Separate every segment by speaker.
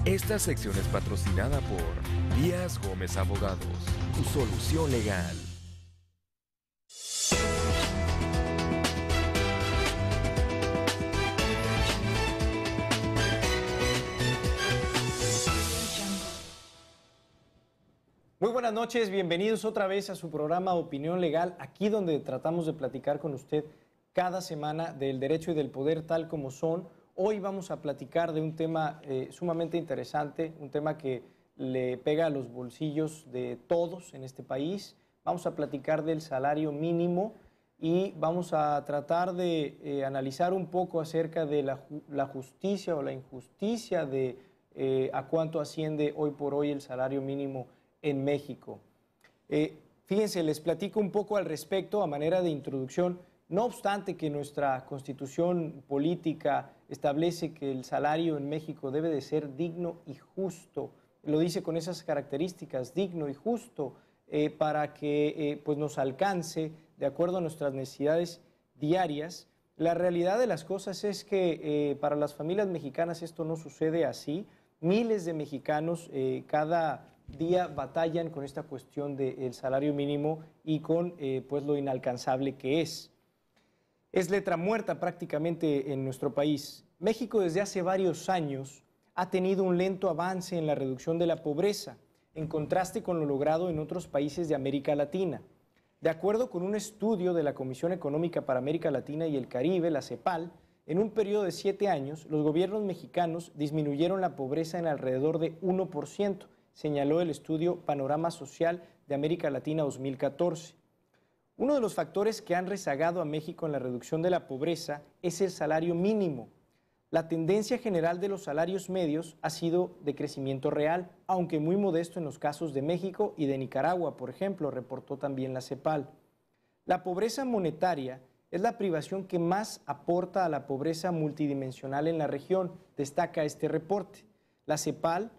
Speaker 1: Esta sección es patrocinada por Díaz Gómez Abogados, tu solución legal.
Speaker 2: Muy buenas noches, bienvenidos otra vez a su programa Opinión Legal, aquí donde tratamos de platicar con usted cada semana del derecho y del poder tal como son. Hoy vamos a platicar de un tema sumamente interesante, un tema que le pega a los bolsillos de todos en este país. Vamos a platicar del salario mínimo y vamos a tratar de analizar un poco acerca de la justicia o la injusticia de a cuánto asciende hoy por hoy el salario mínimo en México. Fíjense, les platico un poco al respecto a manera de introducción. No obstante que nuestra constitución política establece que el salario en México debe de ser digno y justo, lo dice con esas características, digno y justo, para que pues nos alcance de acuerdo a nuestras necesidades diarias. La realidad de las cosas es que para las familias mexicanas esto no sucede así. Miles de mexicanos cada día batallan con esta cuestión del salario mínimo y con pues lo inalcanzable que es. Es letra muerta prácticamente en nuestro país. México desde hace varios años ha tenido un lento avance en la reducción de la pobreza, en contraste con lo logrado en otros países de América Latina. De acuerdo con un estudio de la Comisión Económica para América Latina y el Caribe, la CEPAL, en un periodo de 7 años, los gobiernos mexicanos disminuyeron la pobreza en alrededor de 1%, señaló el estudio Panorama Social de América Latina 2014. Uno de los factores que han rezagado a México en la reducción de la pobreza es el salario mínimo. La tendencia general de los salarios medios ha sido de crecimiento real, aunque muy modesto en los casos de México y de Nicaragua, por ejemplo, reportó también la CEPAL. La pobreza monetaria es la privación que más aporta a la pobreza multidimensional en la región, destaca este reporte. La CEPAL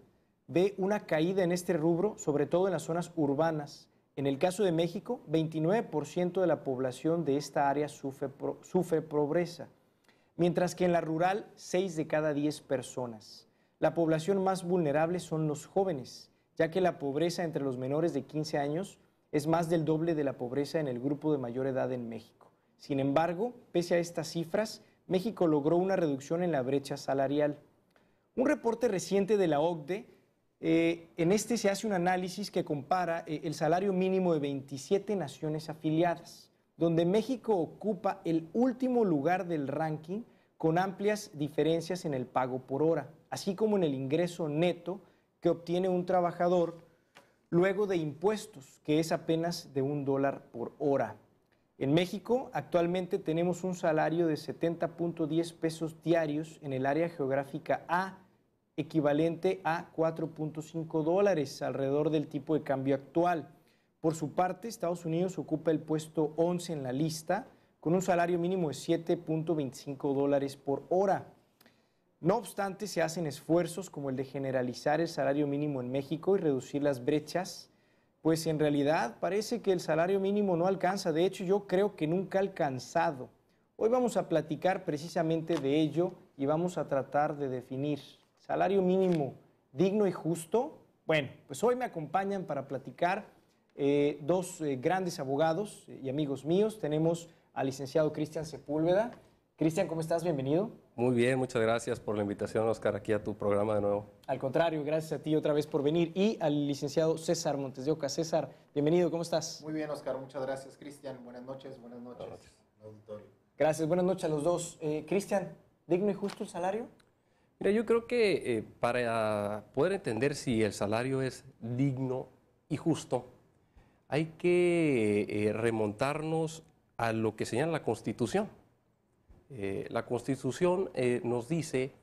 Speaker 2: ve una caída en este rubro, sobre todo en las zonas urbanas. En el caso de México, 29% de la población de esta área sufre pobreza, mientras que en la rural, 6 de cada 10 personas. La población más vulnerable son los jóvenes, ya que la pobreza entre los menores de 15 años es más del doble de la pobreza en el grupo de mayor edad en México. Sin embargo, pese a estas cifras, México logró una reducción en la brecha salarial. Un reporte reciente de la OCDE en este se hace un análisis que compara el salario mínimo de 27 naciones afiliadas, donde México ocupa el último lugar del ranking con amplias diferencias en el pago por hora, así como en el ingreso neto que obtiene un trabajador luego de impuestos, que es apenas de $1 por hora. En México actualmente tenemos un salario de 70.10 pesos diarios en el área geográfica A, equivalente a $4.5, alrededor del tipo de cambio actual. Por su parte, Estados Unidos ocupa el puesto 11 en la lista, con un salario mínimo de $7.25 por hora. No obstante, se hacen esfuerzos como el de generalizar el salario mínimo en México y reducir las brechas, pues en realidad parece que el salario mínimo no alcanza. De hecho, yo creo que nunca ha alcanzado. Hoy vamos a platicar precisamente de ello y vamos a tratar de definir salario mínimo digno y justo. Bueno, pues hoy me acompañan para platicar dos grandes abogados y amigos míos. Tenemos al licenciado Cristian Sepúlveda. Cristian, ¿cómo estás? Bienvenido.
Speaker 3: Muy bien, muchas gracias por la invitación, Oscar, aquí a tu programa de nuevo.
Speaker 2: Al contrario, gracias a ti otra vez por venir. Y al licenciado César Montes de Oca. César, bienvenido, ¿cómo estás?
Speaker 4: Muy bien, Oscar, muchas gracias. Cristian, buenas noches. Buenas noches. Auditorio.
Speaker 2: Gracias, buenas noches a los dos. Cristian, ¿digno y justo el salario?
Speaker 3: Mira, yo creo que para poder entender si el salario es digno y justo, hay que remontarnos a lo que señala la Constitución. La Constitución nos dice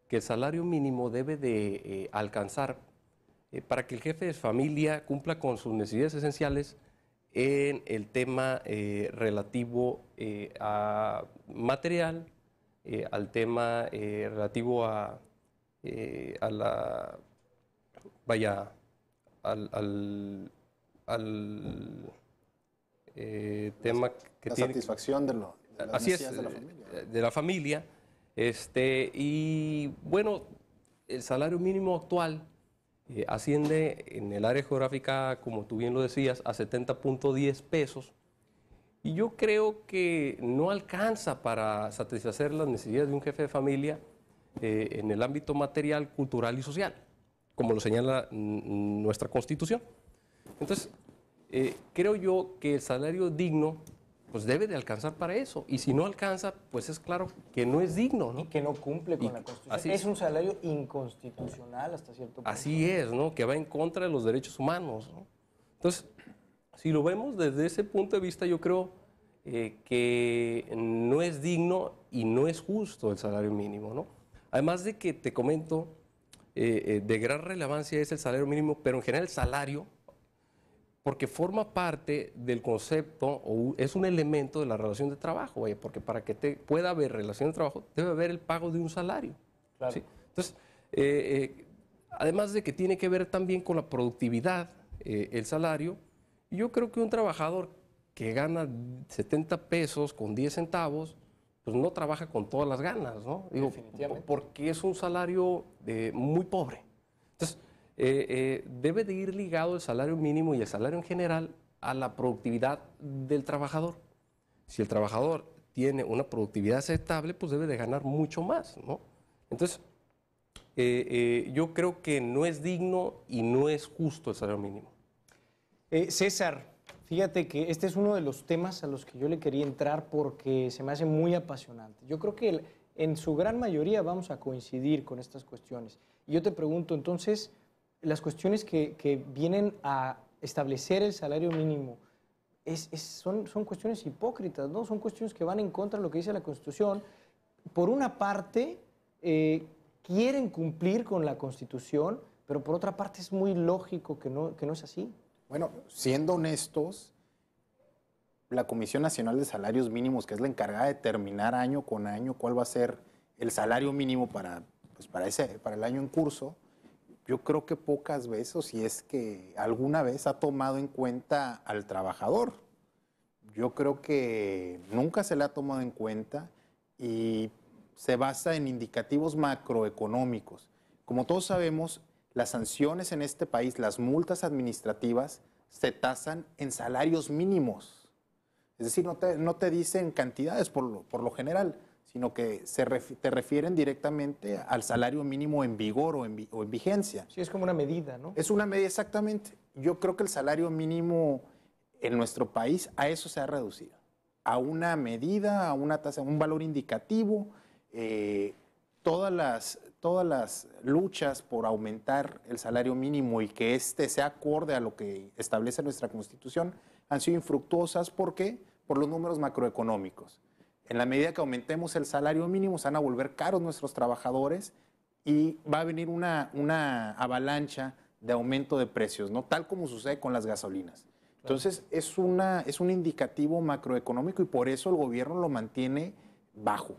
Speaker 3: que el salario mínimo debe de alcanzar para que el jefe de familia cumpla con sus necesidades esenciales en el tema relativo a material, al tema relativo a la, vaya, al tema que
Speaker 4: la
Speaker 3: tiene...
Speaker 4: satisfacción de las
Speaker 3: Así es,
Speaker 4: necesidades de la familia.
Speaker 3: de la familia. Y bueno, el salario mínimo actual asciende en el área geográfica, como tú bien lo decías, a 70.10 pesos. Y yo creo que no alcanza para satisfacer las necesidades de un jefe de familia en el ámbito material, cultural y social, como lo señala nuestra Constitución. Entonces, creo yo que el salario digno pues debe de alcanzar para eso. Y si no alcanza, pues es claro que no es digno, ¿no?
Speaker 2: Y que no cumple con la Constitución. Es un salario inconstitucional hasta cierto punto.
Speaker 3: Así es, ¿no? Que va en contra de los derechos humanos, ¿no? Entonces, si lo vemos desde ese punto de vista, yo creo que no es digno y no es justo el salario mínimo, ¿no? Además de que te comento, de gran relevancia es el salario mínimo, pero en general el salario, porque forma parte del concepto o es un elemento de la relación de trabajo, porque para que pueda haber relación de trabajo debe haber el pago de un salario. Claro. ¿Sí? Entonces, además de que tiene que ver también con la productividad, el salario, yo creo que un trabajador que gana 70 pesos con 10 centavos, pues no trabaja con todas las ganas, ¿no? Digo, definitivamente. Porque es un salario muy pobre. Entonces, debe de ir ligado el salario mínimo y el salario en general a la productividad del trabajador. Si el trabajador tiene una productividad aceptable, pues debe de ganar mucho más, ¿no? Entonces, yo creo que no es digno y no es justo el salario mínimo.
Speaker 2: César, fíjate que este es uno de los temas a los que yo le quería entrar porque se me hace muy apasionante. Yo creo que en su gran mayoría vamos a coincidir con estas cuestiones. Y yo te pregunto, entonces, las cuestiones que vienen a establecer el salario mínimo son cuestiones hipócritas, ¿no? Son cuestiones que van en contra de lo que dice la Constitución. Por una parte, quieren cumplir con la Constitución, pero por otra parte es muy lógico que no es así.
Speaker 4: Bueno, siendo honestos, la Comisión Nacional de Salarios Mínimos, que es la encargada de determinar año con año cuál va a ser el salario mínimo para el año en curso, yo creo que pocas veces, o si es que alguna vez, ha tomado en cuenta al trabajador. Yo creo que nunca se le ha tomado en cuenta y se basa en indicativos macroeconómicos. Como todos sabemos, las sanciones en este país, las multas administrativas, se tasan en salarios mínimos. Es decir, no te dicen cantidades por lo general, sino que te refieren directamente al salario mínimo en vigor o en vigencia.
Speaker 2: Sí, es como una medida, ¿no?
Speaker 4: Es una medida, exactamente. Yo creo que el salario mínimo en nuestro país a eso se ha reducido. A una medida, a una tasa, un valor indicativo. Todas las luchas por aumentar el salario mínimo y que sea acorde a lo que establece nuestra Constitución han sido infructuosas. ¿Por qué? Por los números macroeconómicos. En la medida que aumentemos el salario mínimo, se van a volver caros nuestros trabajadores y va a venir una avalancha de aumento de precios, ¿no? Tal como sucede con las gasolinas. Entonces, es un indicativo macroeconómico y por eso el gobierno lo mantiene bajo.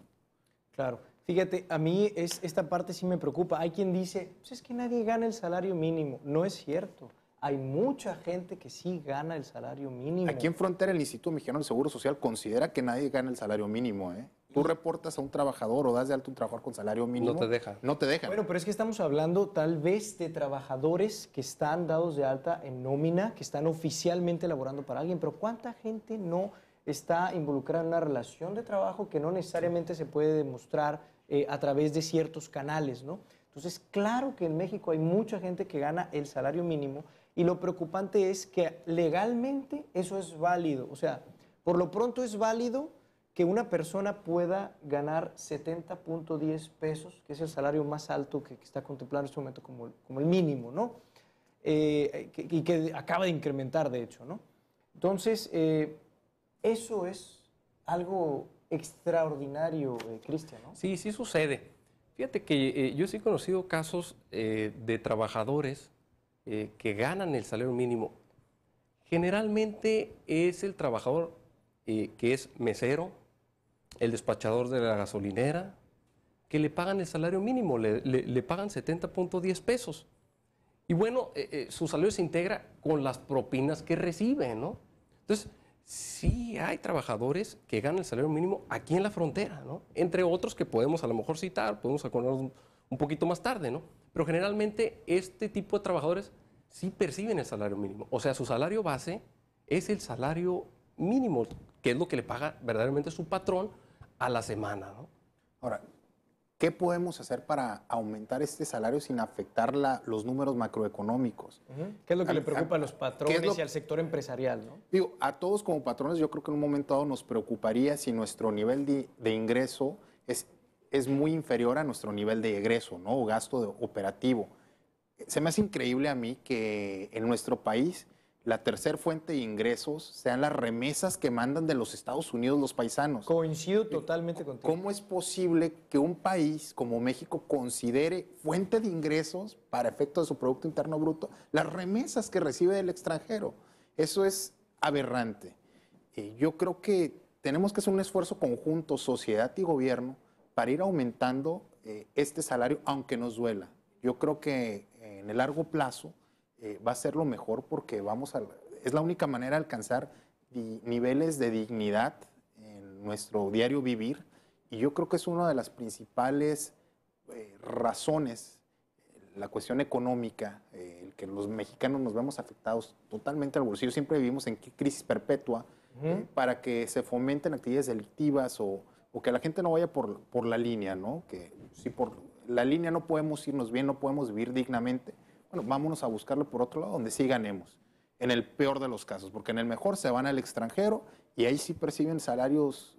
Speaker 2: Claro. Fíjate, a mí esta parte sí me preocupa. Hay quien dice, pues es que nadie gana el salario mínimo. No es cierto. Hay mucha gente que sí gana el salario mínimo.
Speaker 4: Aquí en Frontera, el Instituto Mexicano del Seguro Social considera que nadie gana el salario mínimo, ¿eh? Tú reportas a un trabajador o das de alta un trabajador con salario mínimo.
Speaker 3: No te dejan.
Speaker 4: No te dejan.
Speaker 2: Bueno, pero es que estamos hablando tal vez de trabajadores que están dados de alta en nómina, que están oficialmente laborando para alguien, pero ¿cuánta gente no está involucrada en una relación de trabajo que no necesariamente se puede demostrar a través de ciertos canales, ¿no? Entonces, claro que en México hay mucha gente que gana el salario mínimo y lo preocupante es que legalmente eso es válido. O sea, por lo pronto es válido que una persona pueda ganar 70.10 pesos, que es el salario más alto que está contemplado en este momento como el mínimo, ¿no? Y que acaba de incrementar, de hecho, ¿no? Entonces, eso es algo extraordinario, Cristian, ¿no?
Speaker 3: Sí, sí sucede. Fíjate que yo sí he conocido casos de trabajadores que ganan el salario mínimo. Generalmente es el trabajador que es mesero, el despachador de la gasolinera, que le pagan el salario mínimo, le pagan 70.10 pesos. Y bueno, su salario se integra con las propinas que recibe, ¿no? Entonces, sí hay trabajadores que ganan el salario mínimo aquí en la frontera, ¿no? Entre otros que podemos a lo mejor citar, podemos acordarnos un poquito más tarde, ¿no? Pero generalmente este tipo de trabajadores sí perciben el salario mínimo. O sea, su salario base es el salario mínimo, que es lo que le paga verdaderamente su patrón a la semana, ¿no?
Speaker 4: Ahora, ¿qué podemos hacer para aumentar este salario sin afectar los números macroeconómicos?
Speaker 2: ¿Qué es lo que le preocupa a los
Speaker 4: ¿Qué
Speaker 2: patrones
Speaker 4: es lo-
Speaker 2: y al sector empresarial, ¿no?
Speaker 4: Digo, a todos como patrones yo creo que en un momento dado nos preocuparía si nuestro nivel de ingreso es muy inferior a nuestro nivel de egreso, ¿no? O gasto operativo. Se me hace increíble a mí que en nuestro país la tercer fuente de ingresos sean las remesas que mandan de los Estados Unidos los paisanos.
Speaker 2: Coincido totalmente contigo.
Speaker 4: ¿Cómo es posible que un país como México considere fuente de ingresos para efectos de su Producto Interno Bruto las remesas que recibe del extranjero? Eso es aberrante. Yo creo que tenemos que hacer un esfuerzo conjunto, sociedad y gobierno, para ir aumentando este salario, aunque nos duela. Yo creo que en el largo plazo va a ser lo mejor porque es la única manera de alcanzar niveles de dignidad en nuestro diario vivir, y yo creo que es una de las principales razones, la cuestión económica, el que los mexicanos nos vemos afectados totalmente al bolsillo. Siempre vivimos en crisis perpetua para que se fomenten actividades delictivas o que la gente no vaya por la línea, ¿no? Que si por la línea no podemos irnos bien, no podemos vivir dignamente, bueno, vámonos a buscarlo por otro lado, donde sí ganemos, en el peor de los casos, porque en el mejor se van al extranjero y ahí sí perciben salarios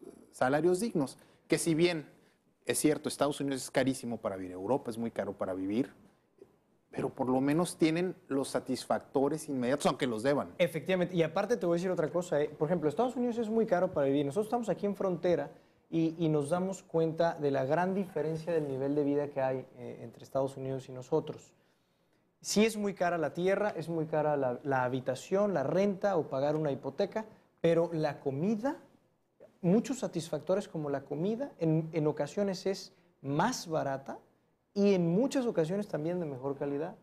Speaker 4: dignos, que si bien es cierto, Estados Unidos es carísimo para vivir, Europa es muy caro para vivir, pero por lo menos tienen los satisfactores inmediatos, aunque los deban.
Speaker 2: Efectivamente, y aparte te voy a decir otra cosa, por ejemplo, Estados Unidos es muy caro para vivir, nosotros estamos aquí en frontera y nos damos cuenta de la gran diferencia del nivel de vida que hay entre Estados Unidos y nosotros. Sí es muy cara la tierra, es muy cara la habitación, la renta o pagar una hipoteca, pero la comida, muchos satisfactores como la comida, en ocasiones es más barata y en muchas ocasiones también de mejor calidad.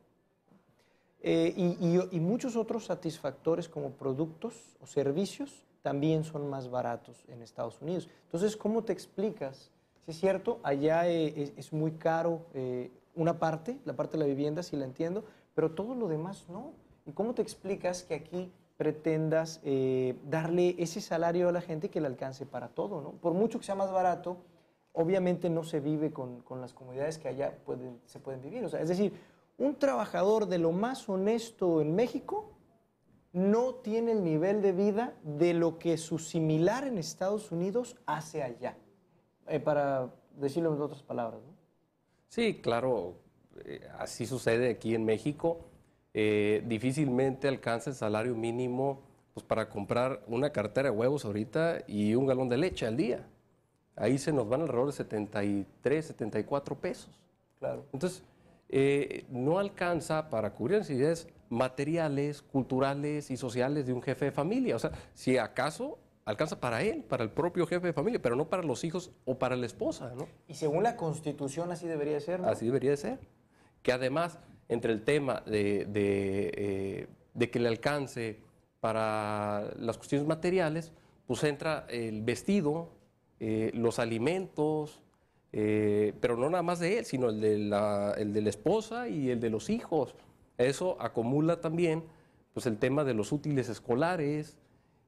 Speaker 2: Y muchos otros satisfactores como productos o servicios también son más baratos en Estados Unidos. Entonces, ¿cómo te explicas? Si es cierto, allá es muy caro una parte, la parte de la vivienda, sí la entiendo, pero todo lo demás no. ¿Y cómo te explicas que aquí pretendas darle ese salario a la gente que le alcance para todo, ¿no? Por mucho que sea más barato, obviamente no se vive con las comodidades que allá se pueden vivir. O sea, es decir, un trabajador de lo más honesto en México no tiene el nivel de vida de lo que su similar en Estados Unidos hace allá, para decirlo en otras palabras, ¿no?
Speaker 3: Sí, claro, así sucede aquí en México. Difícilmente alcanza el salario mínimo pues, para comprar una cartera de huevos ahorita y un galón de leche al día. Ahí se nos van alrededor de 73, 74 pesos.
Speaker 2: Claro.
Speaker 3: Entonces, no alcanza para cubrir las necesidades materiales, culturales y sociales de un jefe de familia. O sea, si acaso alcanza para él, para el propio jefe de familia, pero no para los hijos o para la esposa, ¿no?
Speaker 2: Y según la Constitución así debería ser, ¿no?
Speaker 3: Así debería de ser. Que además, entre el tema de que le alcance para las cuestiones materiales, pues entra el vestido, los alimentos, pero no nada más de él, sino el de la esposa y el de los hijos. Eso acumula también pues, el tema de los útiles escolares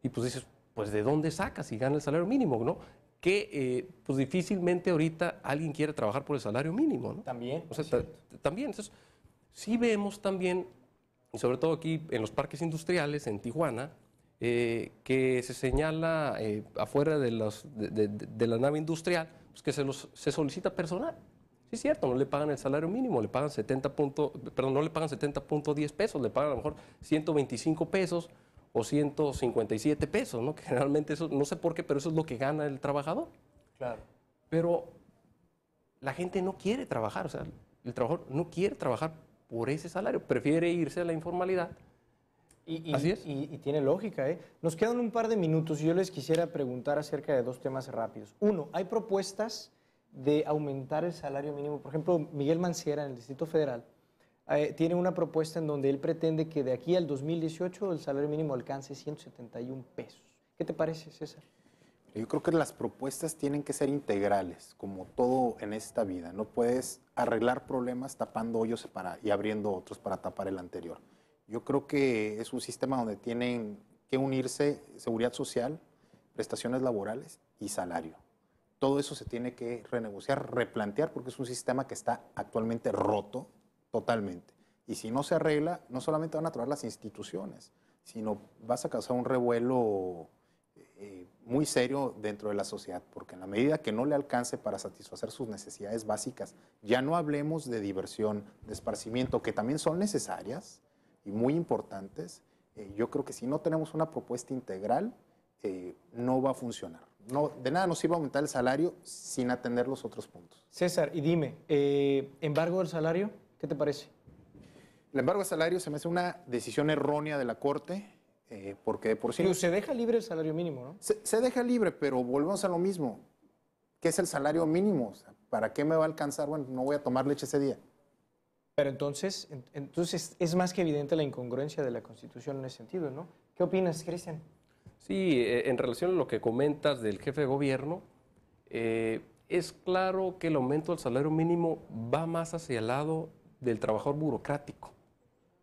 Speaker 3: y pues dices, pues ¿de dónde sacas si gana el salario mínimo, no? Que pues difícilmente ahorita alguien quiere trabajar por el salario mínimo, ¿no?
Speaker 2: También.
Speaker 3: O sea, también. Entonces, sí vemos también, sobre todo aquí en los parques industriales, en Tijuana, que se señala afuera de la nave industrial, pues que se solicita personal. Sí, es cierto, no le pagan el salario mínimo, le pagan no le pagan 70.10 pesos, le pagan a lo mejor 125 pesos o 157 pesos, ¿no? Que generalmente eso, no sé por qué, pero eso es lo que gana el trabajador.
Speaker 2: Claro.
Speaker 3: Pero la gente no quiere trabajar, o sea, el trabajador no quiere trabajar por ese salario, prefiere irse a la informalidad. Así es.
Speaker 2: Y tiene lógica, ¿eh? Nos quedan un par de minutos y yo les quisiera preguntar acerca de dos temas rápidos. Uno, hay propuestas de aumentar el salario mínimo. Por ejemplo, Miguel Mancera en el Distrito Federal tiene una propuesta en donde él pretende que de aquí al 2018 el salario mínimo alcance 171 pesos. ¿Qué te parece, César?
Speaker 4: Yo creo que las propuestas tienen que ser integrales, como todo en esta vida. No puedes arreglar problemas tapando hoyos y abriendo otros para tapar el anterior. Yo creo que es un sistema donde tienen que unirse seguridad social, prestaciones laborales y salario. Todo eso se tiene que renegociar, replantear, porque es un sistema que está actualmente roto totalmente. Y si no se arregla, no solamente van a trabar las instituciones, sino vas a causar un revuelo muy serio dentro de la sociedad, porque en la medida que no le alcance para satisfacer sus necesidades básicas, ya no hablemos de diversión, de esparcimiento, que también son necesarias y muy importantes. Yo creo que si no tenemos una propuesta integral, no va a funcionar. No, de nada nos iba a aumentar el salario sin atender los otros puntos.
Speaker 2: César, y dime, ¿embargo del salario? ¿Qué te parece?
Speaker 4: El embargo del salario se me hace una decisión errónea de la Corte, porque de por sí...
Speaker 2: Pero se deja libre el salario mínimo, ¿no?
Speaker 4: Se deja libre, pero volvemos a lo mismo. ¿Qué es el salario mínimo? O sea, ¿para qué me va a alcanzar? Bueno, no voy a tomar leche ese día.
Speaker 2: Pero entonces es más que evidente la incongruencia de la Constitución en ese sentido, ¿no? ¿Qué opinas, Cristian?
Speaker 3: Sí, en relación a lo que comentas del jefe de gobierno, es claro que el aumento del salario mínimo va más hacia el lado del trabajador burocrático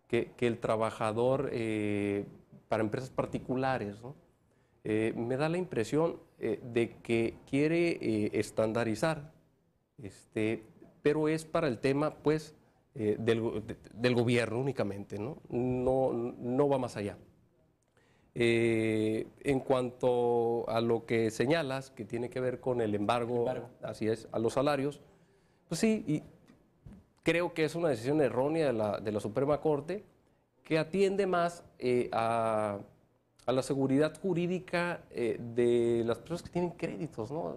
Speaker 3: que el trabajador para empresas particulares, ¿no? Me da la impresión de que quiere estandarizar, pero es para el tema, pues, del gobierno únicamente, ¿no? No va más allá. En cuanto a lo que señalas, que tiene que ver con el embargo, así es, a los salarios, pues sí, y creo que es una decisión errónea de la Suprema Corte, que atiende más a la seguridad jurídica de las personas que tienen créditos, ¿no?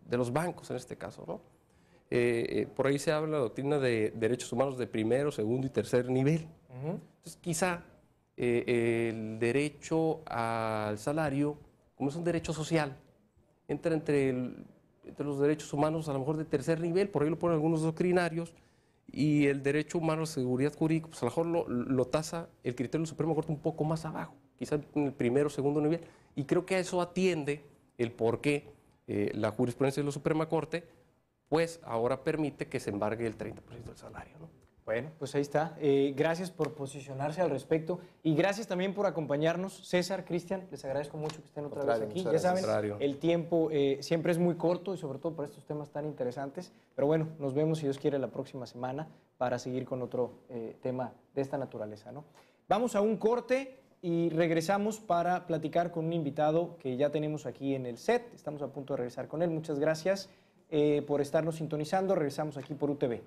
Speaker 3: De los bancos en este caso, ¿no? Por ahí se habla de la doctrina de derechos humanos de primero, segundo y tercer nivel. Entonces, quizá el derecho al salario, como es un derecho social, entra entre los derechos humanos a lo mejor de tercer nivel, por ahí lo ponen algunos doctrinarios, y el derecho humano a seguridad jurídica, pues a lo mejor lo tasa el criterio del Supremo Corte un poco más abajo, quizá en el primero o segundo nivel, y creo que a eso atiende el por qué la jurisprudencia de la Suprema Corte pues ahora permite que se embargue el 30% del salario, ¿no?
Speaker 2: Bueno, pues ahí está. Gracias por posicionarse al respecto y gracias también por acompañarnos. César, Cristian, les agradezco mucho que estén otra vez aquí. Ya saben, el tiempo siempre es muy corto y sobre todo para estos temas tan interesantes. Pero bueno, nos vemos, si Dios quiere, la próxima semana para seguir con otro tema de esta naturaleza, ¿no? Vamos a un corte y regresamos para platicar con un invitado que ya tenemos aquí en el set. Estamos a punto de regresar con él. Muchas gracias por estarnos sintonizando. Regresamos aquí por UTV.